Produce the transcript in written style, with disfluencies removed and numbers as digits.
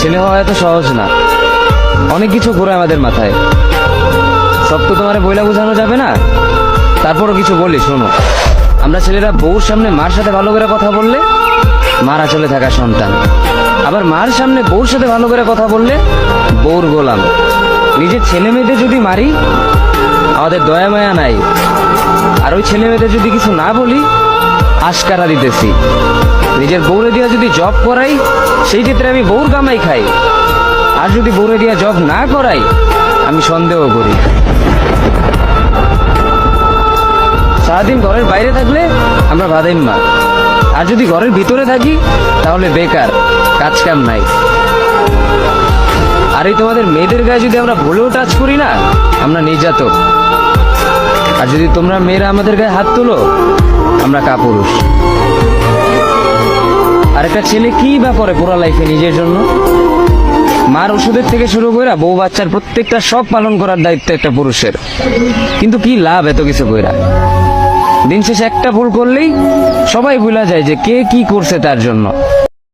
ছেলে হওয়া এত সহজ না, অনেক কিছু ঘুরে আমাদের মাথায়। সব তো তোমার বইলা বোঝানো যাবে না, তারপরও কিছু বলি শোনো। আমরা ছেলেরা বউর সামনে মার সাথে ভালো করে কথা বললে মার আঁচলে থাকা সন্তান, আবার মার সামনে বউর সাথে ভালো করে কথা বললে বউর গোলাম। নিজের ছেলে মেয়েদের যদি মারি আমাদের দয়া মায়া নাই, আর ওই ছেলে মেয়েদের যদি কিছু না বলি আশকারা দিতেছি। নিজের বউরে দিয়া যদি জব করাই সেই ক্ষেত্রে আমি বউর কামাই খাই, আর যদি বউরে দিয়া জব না করাই আমি সন্দেহ করি। সারাদিন ঘরের বাইরে থাকলে আমরা বাদাইম্মা, আর যদি ঘরের ভিতরে থাকি তাহলে বেকার, কাজ কাম নাই। আর এই তোমাদের মেয়েদের গায়ে যদি আমরা ভুলেও টাচ করি না আমরা নির্যাতক, আর যদি তোমরা মেয়েরা আমাদের গায়ে হাত তোলো আমরা কাপুরুষ। আর একটা ছেলে কি বা করে পুরো লাইফে নিজের জন্য? মার ওষুধের থেকে শুরু করে বউ বাচ্চার প্রত্যেকটা সব পালন করার দায়িত্ব একটা পুরুষের। কিন্তু কি লাভ এত কিছু কইরা? দিন শেষে একটা ভুল করলেই সবাই ভুলা যায় যে কে কি করছে তার জন্য।